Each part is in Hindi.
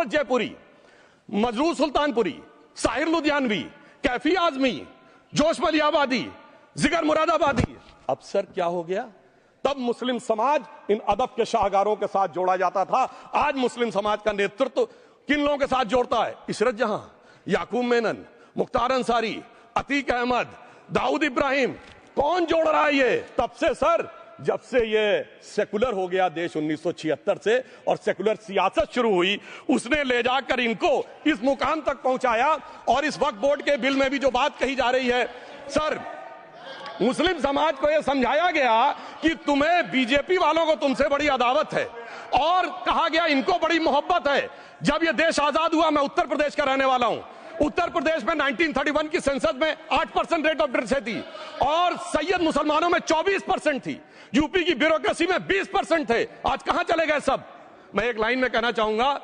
जयपुरी, मजरूर सुल्तानपुरी, साहिर लुधियानवी, कैफी आजमी, जोश मलियाबादी, जिगर मुरादाबादी। अब सर क्या हो गया? तब मुस्लिम समाज इन अदब के शाहकारों के साथ जोड़ा जाता था। आज मुस्लिम समाज का नेतृत्व किन लोगों के साथ जोड़ता है? इशरत जहां, याकूब मेनन, मुख्तार अंसारी, अतीक अहमद, दाऊद इब्राहिम। कौन जोड़ रहा है ये? तब से सर, जब से ये सेकुलर हो गया देश 1976 से और सेकुलर सियासत शुरू हुई, उसने ले जाकर इनको इस मुकाम तक पहुंचाया। और इस वक्फ बोर्ड के बिल में भी जो बात कही जा रही है सर, मुस्लिम समाज को यह समझाया गया कि तुम्हें बीजेपी वालों को तुमसे बड़ी अदावत है और कहा गया इनको बड़ी मोहब्बत है। जब यह देश आजाद हुआ, मैं उत्तर प्रदेश का रहने वाला हूं, उत्तर प्रदेश में 1931 की संसद में 8% रेट ऑफ लिटरेसी थी और सैयद मुसलमानों में 24% थी। यूपी की ब्यूरोक्रेसी में 20% थे। आज कहां चले गए सब? मैं एक लाइन में कहना चाहूंगा,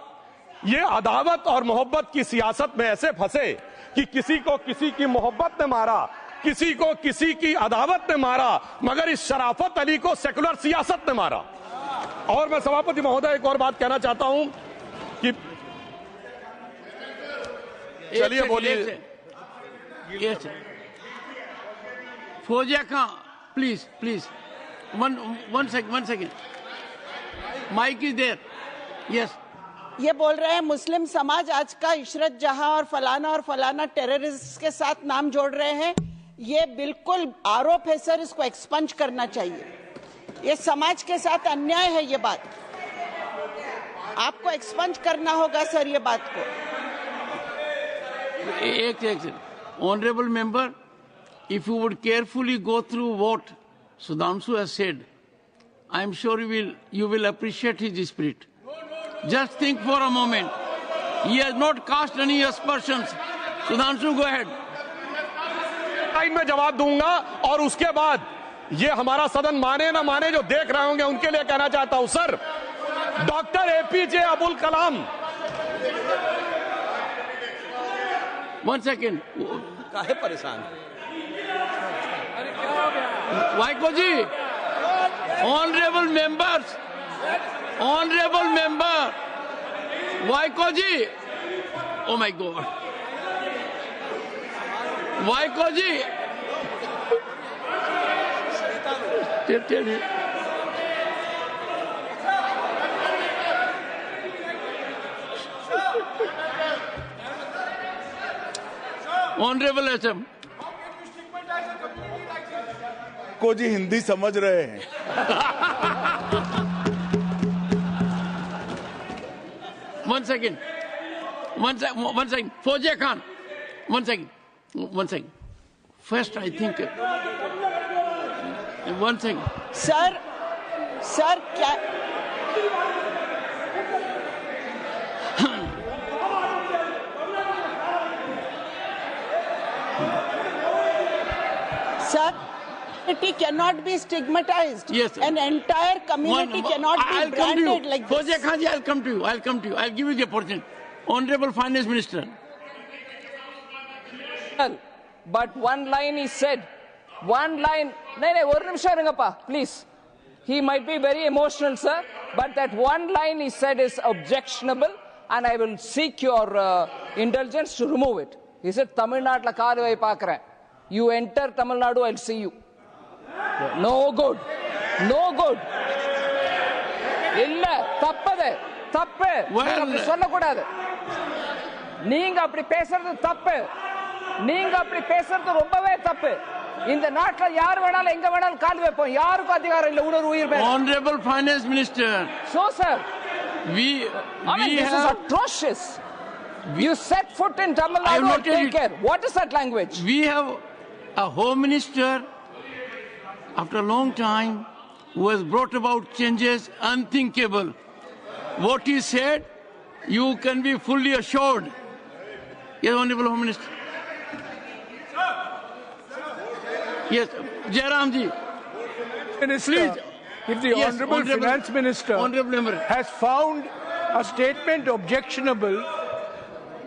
ये अदावत और मोहब्बत की सियासत में ऐसे फंसे कि किसी को किसी की मोहब्बत ने मारा, किसी को किसी की अदावत ने मारा, मगर इस शराफत अली को सेकुलर सियासत ने मारा। और मैं सभापति महोदय एक और बात कहना चाहता हूं कि चलिए बोलिए। Fauzia Khan, please please, one second, mic is there. Yes, ये बोल रहे हैं मुस्लिम समाज आज का इशरत जहां और फलाना टेररिस्ट के साथ नाम जोड़ रहे हैं। ये बिल्कुल आरोप है सर, इसको एक्सपंज करना चाहिए। ये समाज के साथ अन्याय है। ये बात आपको एक्सपंज करना होगा सर, ये बात को। एक honourable member, if you would carefully go through what Sudhanshu has said, I am sure you will appreciate his spirit. Just think for a moment. He has not cast any aspersions. Sudhanshu, go ahead. Time में जवाब दूंगा और उसके बाद ये हमारा सदन माने ना माने, जो देख रहे होंगे उनके लिए कहना चाहता हूं sir, doctor APJ Abdul Kalam. One second. काहे परेशान? Vaiko ji, honourable member, Vaiko ji, oh my god, Vaiko ji, honourable SM को जी हिंदी समझ रहे हैं। One second. Fauzia Khan, one second. First, I think, one second. Sir क्या sir, community cannot be stigmatized. Yes, sir. An entire community cannot be branded like this. Fauziya Khan ji, I'll come to you. I'll give you the opportunity. Honorable Finance Minister. But one line is said. One line. No, one nimisham irungappa, please. He might be very emotional, sir, but that one line he said is objectionable, and I will seek your indulgence to remove it. He said, Tamil Nadu la kaaduvai paakren. You enter Tamil Nadu, I'll see you. No good. No good. இல்ல தப்பது தப்பு அப்படி சொல்லக்கூடாது. நீங்க அப்படி பேசுறது தப்பு. நீங்க அப்படி பேசுறது ரொம்பவே தப்பு. இந்த நாட்டுல யார் வேணாலும் எங்க வேணாலும் கால் வைப்போம். யாருக்கும் அதிகாரம் இல்ல ஊர் உயிர் மேல. Honorable Finance Minister. So sir, this is atrocious. You set foot in Tamil Nadu and take care. What is that language? We have a Home Minister after a long time who has brought about changes unthinkable. What he said, you can be fully assured. Yes, Honorable Home Minister. Yes, Jairam ji. Minister, please. If the Honorable Finance Minister has found a statement objectionable,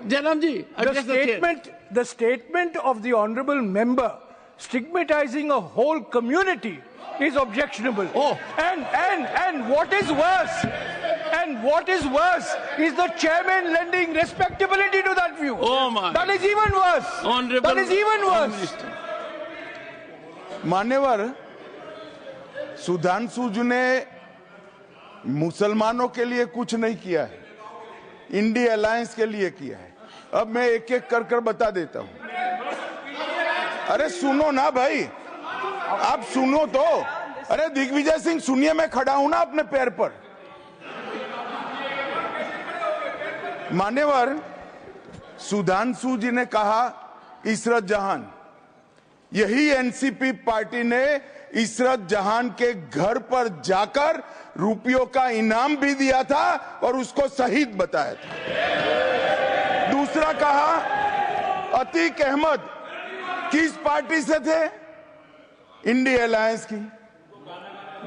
Jairam ji, the statement of the Honorable Member stigmatizing a whole community is objectionable. Oh. And what is worse, then what is worse is the chairman lending respectability to that view. Oh my. That is even worse. Honorable That is even Home worse. Minister. मान्यवर, सुधांशु जी ने मुसलमानों के लिए कुछ नहीं किया है, इंडिया अलायंस के लिए किया है। अब मैं एक एक कर कर बता देता हूं। अरे सुनो ना भाई, आप सुनो तो। अरे दिग्विजय सिंह सुनिए, मैं खड़ा हूं ना अपने पैर पर। मान्यवर, सुधांशु जी ने कहा इशरत जहान, यही एनसीपी पार्टी ने इशरत जहान के घर पर जाकर रुपयों का इनाम भी दिया था और उसको शहीद बताया था। दूसरा कहा अतीक अहमद किस पार्टी से थे? इंडिया अलायंस की।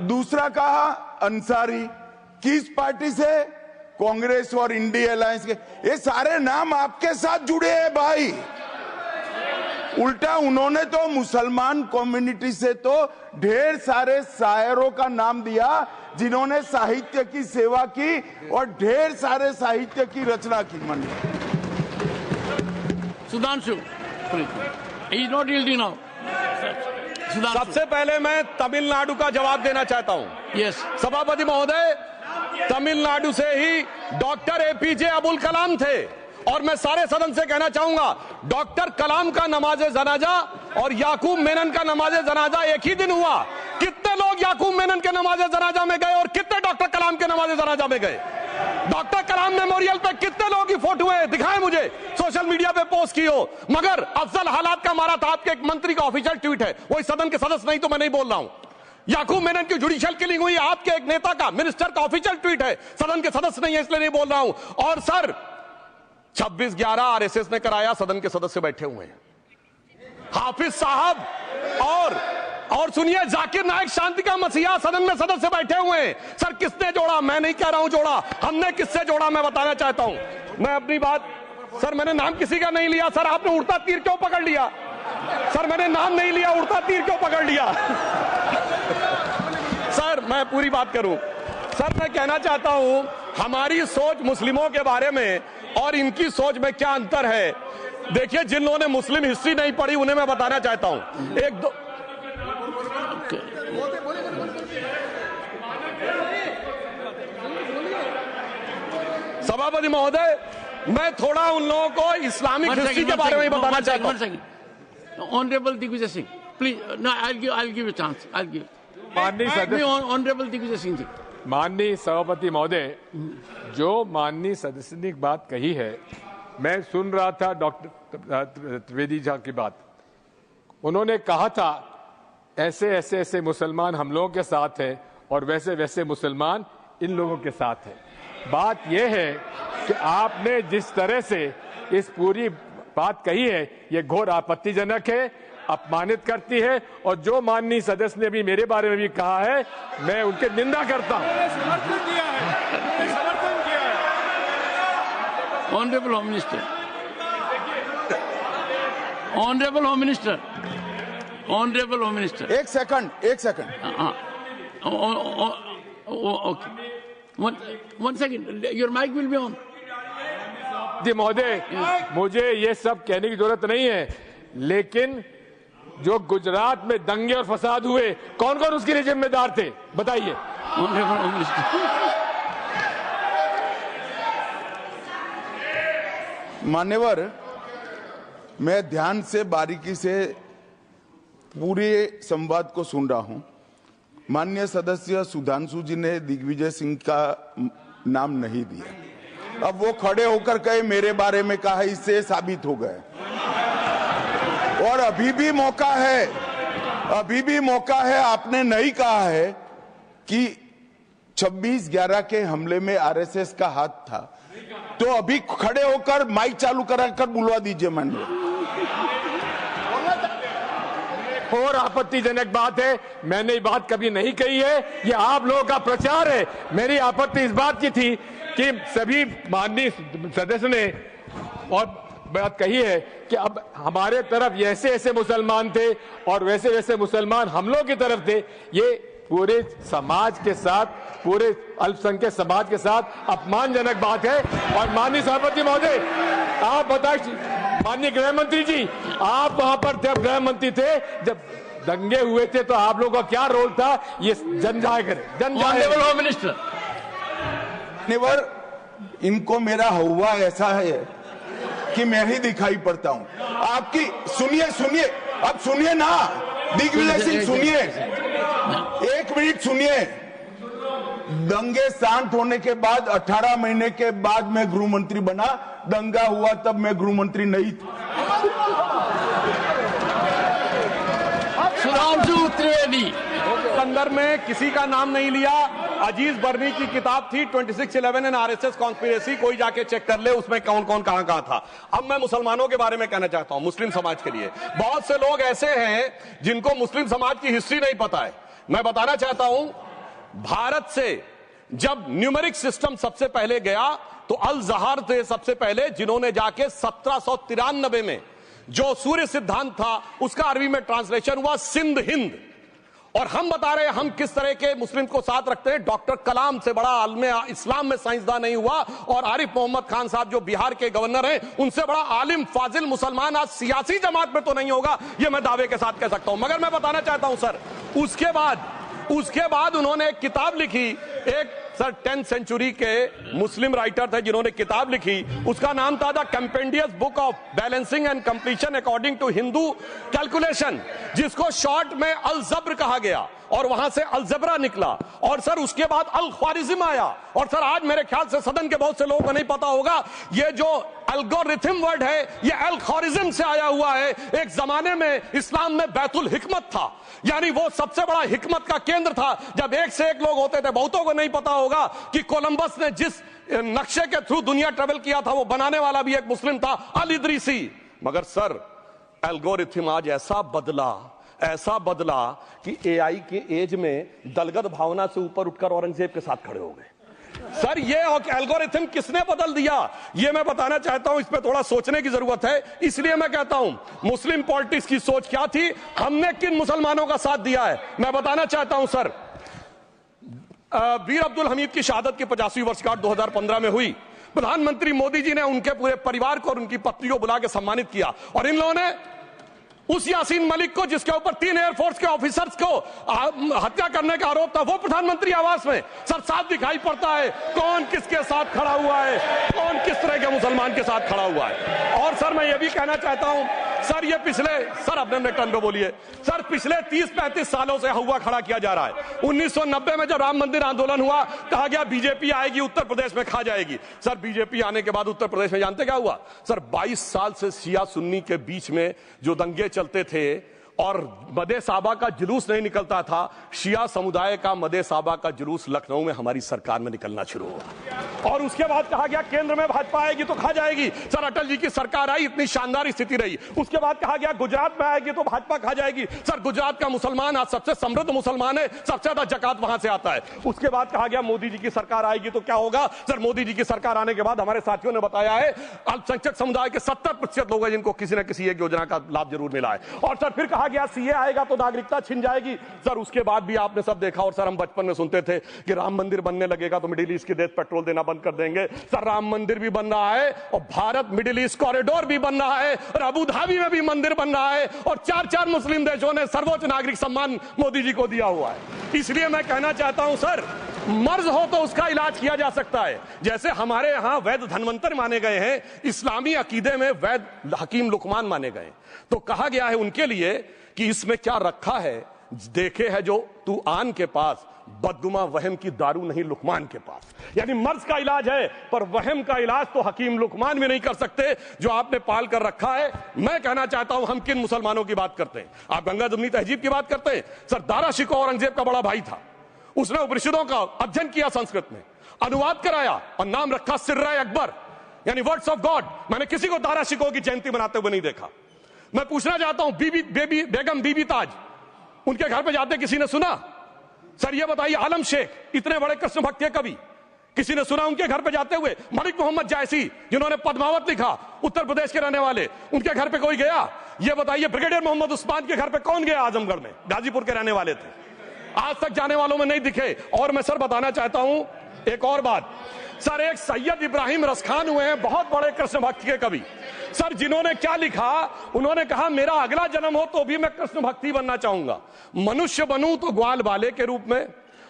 दूसरा कहा अंसारी किस पार्टी से? कांग्रेस और इंडिया अलायंस के। ये सारे नाम आपके साथ जुड़े हैं भाई। उल्टा उन्होंने तो मुसलमान कम्युनिटी से तो ढेर सारे शायरों का नाम दिया जिन्होंने साहित्य की सेवा की और ढेर सारे साहित्य की रचना की। Sudhanshu, he is not yielding now. Sudhanshu. सबसे पहले मैं तमिलनाडु का जवाब देना चाहता हूं। Yes. सभापति महोदय, तमिलनाडु से ही डॉक्टर एपीजे अब्दुल कलाम थे और मैं सारे सदन से कहना चाहूंगा, डॉक्टर कलाम का नमाजे जनाजा और याकूब मेनन का नमाजे जनाजा एक ही दिन हुआ। कितने लोग याकूब मेनन के नमाजे जनाजा में गए और कितने डॉक्टर कलाम के नमाजे जनाजा में गए? डॉक्टर कलाम मेमोरियल पे कितने लोग की फोटो है? दिखाएं मुझे, सोशल मीडिया पे पोस्ट की हो। मगर अफजल हालात का मारा था, आपके एक मंत्री का ऑफिशियल ट्वीट है, वो इस सदन के सदस्य नहीं तो मैं नहीं बोल रहा हूं। याकूब मेनन की जुडिशियल किलिंग हुई, आपके एक नेता का, मिनिस्टर का ऑफिशियल ट्वीट है, सदन के सदस्य नहीं है इसलिए नहीं बोल रहा हूं। और सर 26/11 आरएसएस ने कराया, सदन के सदस्य बैठे हुए हैं। हाफिज साहब और सुनिए, जाकिर नायक शांति का मसीहा सदन में सदस्य बैठे हुए हैं। सर किसने जोड़ा? मैं नहीं कह रहा हूं जोड़ा, हमने किससे जोड़ा मैं बताना चाहता हूं। मैं अपनी बात, सर मैंने नाम किसी का नहीं लिया। सर आपने उड़ता तीर क्यों पकड़ लिया? सर मैंने नाम नहीं लिया, उड़ता तीर क्यों पकड़ लिया? सर मैं पूरी बात करूं। सर मैं कहना चाहता हूं, हमारी सोच मुस्लिमों के बारे में और इनकी सोच में क्या अंतर है। देखिए, जिन लोगों ने मुस्लिम हिस्ट्री नहीं पढ़ी उन्हें मैं बताना चाहता हूं। एक दो सभापति महोदय, मैं थोड़ा उन लोगों को इस्लामिक हिस्ट्री के बारे में बताना चाहता हूं। Honourable Digvijay Singh, please, no I'll give you a chance. I'll give. माननीय सदस्य, ऑनरेबल दिग्विजय सिंह जी। माननीय सभापति महोदय, जो माननीय सदस्य ने एक बात कही है, मैं सुन रहा था डॉक्टर त्रिवेदी जी की बात। उन्होंने कहा था ऐसे ऐसे ऐसे मुसलमान हम लोगों के साथ हैं और वैसे वैसे मुसलमान इन लोगों के साथ हैं। बात यह है कि आपने जिस तरह से इस पूरी बात कही है, ये घोर आपत्तिजनक है, अपमानित करती है। और जो माननीय सदस्य ने भी मेरे बारे में भी कहा है, मैं उनकी निंदा करता हूं। Honourable home minister, honourable home minister, honourable home minister, एक सेकंड। Okay, one second, your mic will be on. जी महोदय, मुझे ये सब कहने की जरूरत नहीं है, लेकिन जो गुजरात में दंगे और फसाद हुए, कौन कौन उसके लिए जिम्मेदार थे बताइए। Honourable home minister. मान्यवर, मैं ध्यान से बारीकी से पूरे संवाद को सुन रहा हूं। माननीय सदस्य सुधांशु जी ने दिग्विजय सिंह का नाम नहीं दिया। अब वो खड़े होकर कहे मेरे बारे में कहा, इससे साबित हो गए। और अभी भी मौका है, अभी भी मौका है। आपने नहीं कहा है कि 26/11 के हमले में आरएसएस का हाथ था, तो अभी खड़े होकर माइक चालू कराकर बुलवा दीजिए। माननीय, और आपत्तिजनक बात है, मैंने ये बात कभी नहीं कही है, ये आप लोगों का प्रचार है। मेरी आपत्ति इस बात की थी कि सभी माननीय सदस्य ने और बात कही है कि अब हमारे तरफ ऐसे ऐसे मुसलमान थे और वैसे वैसे मुसलमान हम लोग की तरफ थे। ये पूरे समाज के साथ, पूरे अल्पसंख्यक समाज के साथ अपमानजनक बात है। और माननीय सभापति महोदय, आप बताइए, माननीय गृह मंत्री जी, आप वहां पर थे, गृह मंत्री थे जब दंगे हुए थे, तो आप लोगों का क्या रोल था, ये जन जाहिर करें। होम मिनिस्टर, इनको मेरा हुआ ऐसा है कि मैं ही दिखाई पड़ता हूं। आपकी सुनिए, अब सुनिए ना दिग्विजय सिंह, सुनिए, 1 मिनट सुनिए। दंगे शांत होने के बाद 18 महीने के बाद मैं गृह मंत्री बना, दंगा हुआ तब मैं गृह मंत्री नहीं था। सुधांशु त्रिवेदी संदर्भ में किसी का नाम नहीं लिया। अजीज बर्मी की किताब थी 2611 एंड आरएसएस कॉन्स्पिरेसी, कोई जाके चेक कर ले उसमें कौन कौन कहां कहां था। अब मैं मुसलमानों के बारे में कहना चाहता हूं, मुस्लिम समाज के लिए। बहुत से लोग ऐसे हैं जिनको मुस्लिम समाज की हिस्ट्री नहीं पता है। मैं बताना चाहता हूं, भारत से जब न्यूमेरिक सिस्टम सबसे पहले गया तो अल जहार थे सबसे पहले, जिन्होंने जाके 1793 में जो सूर्य सिद्धांत था उसका अरबी में ट्रांसलेशन हुआ सिंध हिंद। और हम बता रहे हैं हम किस तरह के मुस्लिम को साथ रखते हैं। डॉक्टर कलाम से बड़ा आलिम इस्लाम में साइंसदान नहीं हुआ, और आरिफ मोहम्मद खान साहब जो बिहार के गवर्नर हैं, उनसे बड़ा आलिम फाजिल मुसलमान आज सियासी जमात में तो नहीं होगा, ये मैं दावे के साथ कह सकता हूं। मगर मैं बताना चाहता हूं सर, उसके बाद उन्होंने एक किताब लिखी, एक सर 10th सेंचुरी के मुस्लिम राइटर थे जिन्होंने किताब लिखी, उसका नाम था the compendious book of balancing and completion according to Hindu calculation, जिसको शॉर्ट में अल जब्र कहा गया, और वहां से अलजबरा निकला। और सर उसके बाद अल ख्वारिज्म आया। और सर आज मेरे ख्याल से सदन के बहुत से लोगों को नहीं पता होगा, ये जो एल्गोरिथम वर्ड है ये अल ख्वारिज्म से आया हुआ है। एक जमाने में इस्लाम में बैतुल हिकमत था, यानी वो सबसे बड़ा हिकमत का केंद्र था, जब एक से एक लोग होते थे। बहुतों को नहीं पता होगा कि कोलंबस ने जिस नक्शे के थ्रू दुनिया ट्रेवल किया था वो बनाने वाला भी एक मुस्लिम था, अल इदरीसी। मगर सर एल्गोरिथम आज ऐसा बदला कि एआई के एज में दलगत भावना से ऊपर उठकर औरंगजेब के साथ खड़े हो गए। सर ये एल्गोरिथम किसने बदल दिया, ये मैं बताना चाहता हूं। इस पे थोड़ा सोचने की जरूरत है। इसलिए मैं कहता हूं मुस्लिम पॉलिटिक्स की सोच क्या थी, हमने किन मुसलमानों का साथ दिया है, मैं बताना चाहता हूं सर। वीर अब्दुल हमीद की शहादत की 50वीं वर्षगांठ 2015 में हुई। प्रधानमंत्री मोदी जी ने उनके पूरे परिवार को और उनकी पत्नी को बुला के सम्मानित किया, और इन लोगों ने उस यासीन मलिक को, जिसके ऊपर 3 एयरफोर्स के ऑफिसर्स को हत्या करने का आरोप था, वो प्रधानमंत्री आवास में सर साफ दिखाई पड़ता है कौन किसके साथ खड़ा हुआ है, कौन किस तरह के मुसलमान के साथ खड़ा हुआ है। और सर मैं ये भी कहना चाहता हूं सर, ये सर अपने टर्न पे बोलिए सर, पिछले 30-35 सालों से हुआ खड़ा किया जा रहा है। 1990 में जब राम मंदिर आंदोलन हुआ, कहा गया बीजेपी आएगी उत्तर प्रदेश में खा जाएगी। सर बीजेपी आने के बाद उत्तर प्रदेश में जानते क्या हुआ सर, 22 साल से शिया सुन्नी के बीच में जो दंगे चलते थे और मदे साहबा का जुलूस नहीं निकलता था, शिया समुदाय का मदे साहबा का जुलूस लखनऊ में हमारी सरकार में निकलना शुरू हुआ। और उसके बाद कहा गया केंद्र में भाजपा आएगी तो खा जाएगी। सर अटल जी की सरकार आई, इतनी शानदार स्थिति रही। उसके बाद कहा गया गुजरात में आएगी तो भाजपा खा जाएगी। सर गुजरात का मुसलमान आज सबसे समृद्ध मुसलमान है, सबसे ज्यादा जकात वहां से आता है। उसके बाद कहा गया मोदी जी की सरकार आएगी तो क्या होगा। सर मोदी जी की सरकार आने के बाद हमारे साथियों ने बताया है अल्पसंख्यक समुदाय के 70% लोग हैं जिनको किसी न किसी एक योजना का लाभ जरूर मिला है। और सर फिर कहा गया सीए आएगा तो नागरिकता छिन जाएगी। सर उसके बाद भी आपने सब देखा, और सर हम बचपन में सुनते थे कि राम मंदिर बनने लगेगा तो मिडिल ईस्ट के देश पेट्रोल देना बंद कर देंगे। सर राम मंदिर भी बन रहा है, और भारत मिडिल ईस्ट कॉरिडोर भी बन रहा है, और अबू धाबी में भी मंदिर बन रहा है, और 4 मुस्लिम देशों ने सर्वोच्च नागरिक सम्मान मोदी जी को दिया हुआ है। इसलिए मैं कहना चाहता हूं सर, मर्ज हो तो उसका इलाज किया जा सकता है। जैसे हमारे यहां वैद धनवंतर माने गए हैं, इस्लामी अकीदे में वैद हकीम लुकमान माने गए, तो कहा गया है उनके लिए कि इसमें क्या रखा है, देखे है जो तू आन के पास, बदगुमा वहम की दारू नहीं लुकमान के पास। यानी मर्ज का इलाज है, पर वहम का इलाज तो हकीम लुकमान भी नहीं कर सकते जो आपने पाल कर रखा है। मैं कहना चाहता हूं हम किन मुसलमानों की बात करते हैं। आप गंगा जमुनी तहजीब की बात करते हैं। सर दारा शिकोह औरंगजेब का बड़ा भाई था, उसने उपनिषदों का अध्ययन किया, संस्कृत में अनुवाद कराया और नाम रखा सिर्रा अकबर, यानी वर्ड्स ऑफ गॉड। मैंने किसी को दारा शिकोह की जयंती मनाते हुए नहीं देखा। मैं पूछना चाहता हूं बेगम बीबी ताज, उनके घर पे जाते किसी ने सुना? सर ये बताइए, आलम शेख इतने बड़े कृष्ण भक्त के कवि, किसी ने सुना उनके घर पे जाते हुए? मलिक मोहम्मद जायसी जिन्होंने पद्मावत लिखा, उत्तर प्रदेश के रहने वाले, उनके घर पे कोई गया? ये बताइए ब्रिगेडियर मोहम्मद उस्मान के घर पे कौन गया? आजमगढ़ में, गाजीपुर के रहने वाले थे, आज तक जाने वालों में नहीं दिखे। और मैं सर बताना चाहता हूं एक और बात सर, एक सैयद इब्राहिम रसखान हुए हैं, बहुत बड़े कृष्ण भक्त के कवि सर, जिन्होंने क्या लिखा, उन्होंने कहा मेरा अगला जन्म हो तो भी मैं कृष्ण भक्ति बनना चाहूंगा, मनुष्य बनूं तो ग्वाल बाले के रूप में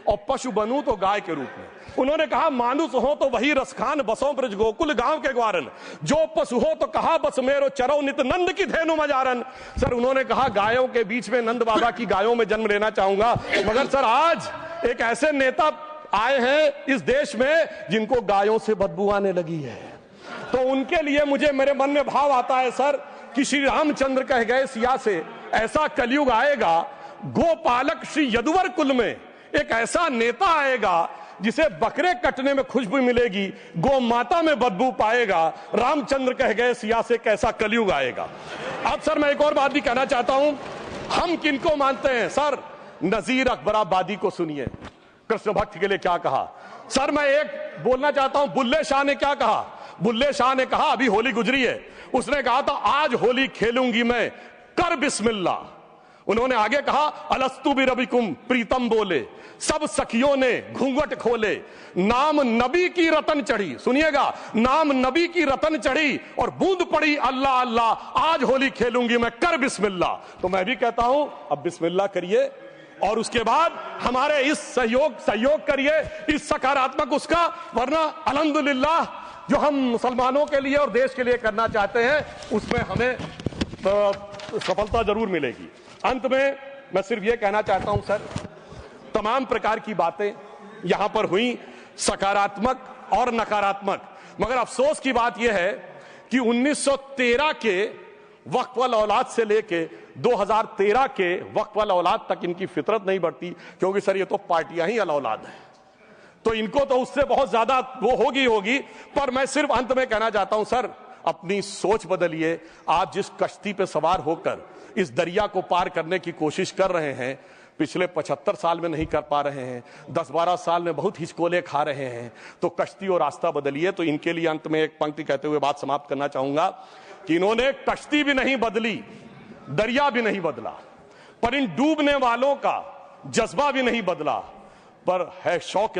और पशु बनूं तो गाय के रूप में। उन्होंने कहा मानुष हो तो वही रसखान, बसों ब्रज गोकुल गांव के ग्वारन, जो पशु हो तो कहा बस मेरो चरो नित नंद की धेनु मजारन। सर उन्होंने कहा गायों के बीच में नंद बाबा की गायों में जन्म लेना चाहूंगा, मगर सर आज एक ऐसे नेता आए हैं इस देश में जिनको गायों से बदबू आने लगी है, तो उनके लिए मुझे मेरे मन में भाव आता है सर कि श्री रामचंद्र कह गए सिया से ऐसा कलयुग आएगा, गोपालक श्री यदुवर कुल में एक ऐसा नेता आएगा जिसे बकरे कटने में खुशबू मिलेगी, गौ माता में बदबू पाएगा। रामचंद्र कह गए सिया से कैसा कलयुग आएगा। अब सर मैं एक और बात भी कहना चाहता हूं, हम किनको मानते हैं सर, नजीर अकबराबादी को सुनिए, कृष्ण भक्त के लिए क्या कहा। सर मैं एक बोलना चाहता हूं, बुल्ले शाह ने क्या कहा, बुल्ले शाह ने कहा अभी होली गुजरी है, उसने कहा था आज होली खेलूंगी मैं कर बिस्मिल्लाह। उन्होंने आगे कहा अलस्तु भी रबिकुम प्रीतम बोले, सब सखियों ने घूंघट खोले, नाम नबी की रतन चढ़ी, सुनिएगा, नाम नबी की रतन चढ़ी और बूंद पड़ी अल्लाह अल्लाह, आज होली खेलूंगी मैं कर बिस्मिल्लाह। तो मैं भी कहता हूं अब बिस्मिल्लाह करिए और उसके बाद हमारे इस सहयोग करिए, इस सकारात्मक उसका, वरना अल्हम्दुलिल्लाह जो हम मुसलमानों के लिए और देश के लिए करना चाहते हैं उसमें हमें सफलता जरूर मिलेगी। अंत में मैं सिर्फ ये कहना चाहता हूं सर, तमाम प्रकार की बातें यहां पर हुई, सकारात्मक और नकारात्मक, मगर अफसोस की बात यह है कि 1913 के वक्फ वाल औलाद से लेके 2013 के वक्फ वाल औलाद तक इनकी फितरत नहीं बढ़ती, क्योंकि सर ये तो पार्टियां ही अल औलाद हैं, तो इनको तो उससे बहुत ज्यादा वो होगी। पर मैं सिर्फ अंत में कहना चाहता हूं सर, अपनी सोच बदलिए। आप जिस कश्ती पे सवार होकर इस दरिया को पार करने की कोशिश कर रहे हैं, पिछले 75 साल में नहीं कर पा रहे हैं, 10-12 साल में बहुत हिचकोले खा रहे हैं, तो कश्ती और रास्ता बदलिए। तो इनके लिए अंत में एक पंक्ति कहते हुए बात समाप्त करना चाहूंगा कि इन्होंने कश्ती भी नहीं बदली, दरिया भी नहीं बदला, पर इन डूबने वालों का जज्बा भी नहीं बदला, पर है शौक